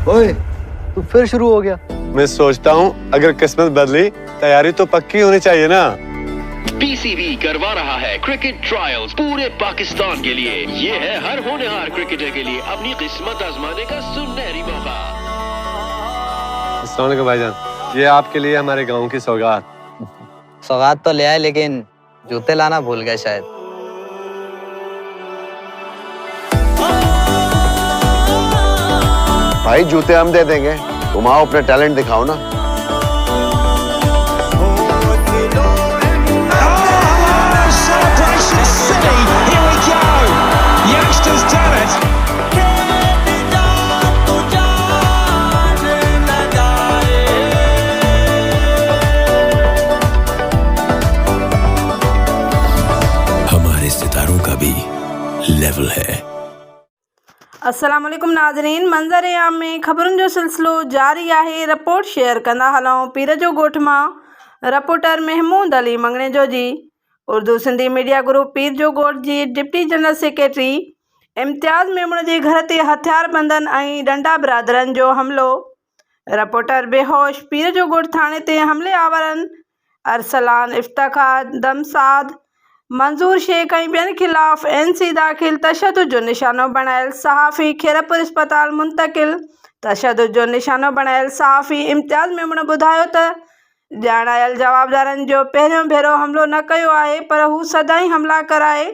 ओए, तू फिर शुरू हो गया। मैं सोचता हूँ अगर किस्मत बदली तैयारी तो पक्की होनी चाहिए ना। पीसीबी करवा रहा है क्रिकेट ट्रायल्स पूरे पाकिस्तान के लिए। ये है हर होनहार क्रिकेटर के लिए अपनी किस्मत आजमाने का सुनहरी मौका। अस्सलाम वालेकुम भाईजान, ये आपके लिए हमारे गांव की सौगात। सौगात तो ले आए, लेकिन जूते लाना भूल गए शायद। भाई जूते हम दे देंगे, तुम आओ अपने टैलेंट दिखाओ ना। हमारे सितारों का भी लेवल है। अस्सलाम वालेकुम नाज़रीन, मंज़र आम में ख़बरुनि जो सिलसिलो जारी आहे। रिपोर्ट शेयर कंदा हलूं पीर जो ॻोठ मां। रिपोर्टर महमूद अली मंगणे जी। उर्दू सिंधी मीडिया ग्रुप पीर जो ॻोठ जी डिप्टी जनरल सेक्रेटरी इम्तियाज़ मेमून जे घर ते हथियारबंदनि ऐं डंडा बिरादरनि जो हमिलो। रिपोर्टर बेहोश पीर जो ॻोठ थाणे ते हमले आवरनि अरसलान, इफ्तिखार, दमसाद, मंजूर शेख ऐं ॿियनि ख़िलाफ़ NC दाख़िल। तशद्दुद जो निशानो बणायल सहाफ़ी खैरपुर अस्पताल मुंतक़िल। तशद्दुद जो निशानो बणायल सहाफ़ी इम्तियाज़ मेमून ॿुधायो त ॼाणायल जवाबदारनि जो पहिरियों भेरो हमिलो न कयो आहे, पर हू सदाईं हमला कराए,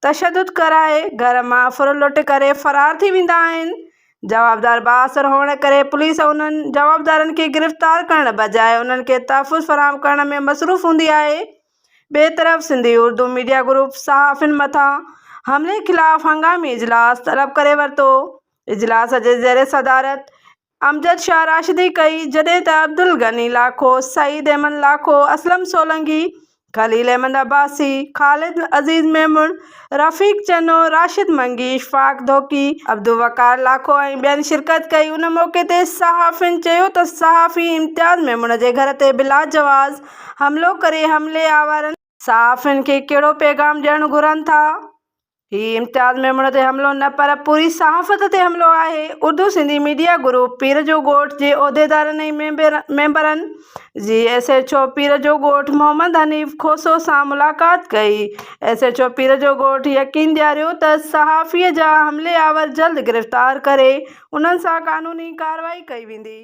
तशद्दुद कराए घर मां फुरलुट करे फ़रार थी वेंदा आहिनि। जवाबदार बाअसर हुअण करे पुलिस उन्हनि जवाबदारनि खे गिरफ़्तार करण बजाए उन्हनि खे तहफ़्फ़ुज़ फ़राहम करण में मसरूफ़ हूंदी आहे। ॿिए तरफ़ सिंधी उर्दू मीडिया ग्रुप सहाफ़ियुनि मथां हमले ख़िलाफ़ हंगामी इजलास तलब करे वरितो। इजलास जे ज़ेर सदारत अमजद शाह राशिदी कई, जॾहिं त अब्दुल गनी लाखो, सईद अहमद लाखो, असलम सोलंकी, खलील अहमद अब्बासी, ख़ालिद अज़ीज़ मेमून, रफ़ीक चनो, राशिद मंगी, इशफ़ाक़ धोकी, अब्दुल वक़ार लाखो ऐं ॿियनि शिरकत कई। उन मौक़े ते सहाफ़ियुनि चयो त सहाफ़ी इम्तियाज़ मेमून जे घर ते बिला जवाज़ हमिलो करे हमले आवरनि सहाफ़ियुनि खे कहिड़ो पैगाम ॾियणु घुरनि था। ही इम्तियाज़ मेमून ते हमिलो न, पर पूरी सहाफ़त ते हमिलो आहे। उर्दू सिंधी मीडिया ग्रुप पीर जो ॻोठ जे उहिदेदारनि ऐं मेंबरनि जी SHO पीर जो ॻोठ मोहम्मद हनीफ़ खोसो सां मुलाक़ात कई। SHO पीर जो ॻोठ यकीन ॾियारियो त सहाफ़ीअ जा हमले आवर जल्द गिरफ़्तार करे उन्हनि सां क़ानूनी कार्रवाई कई वेंदी।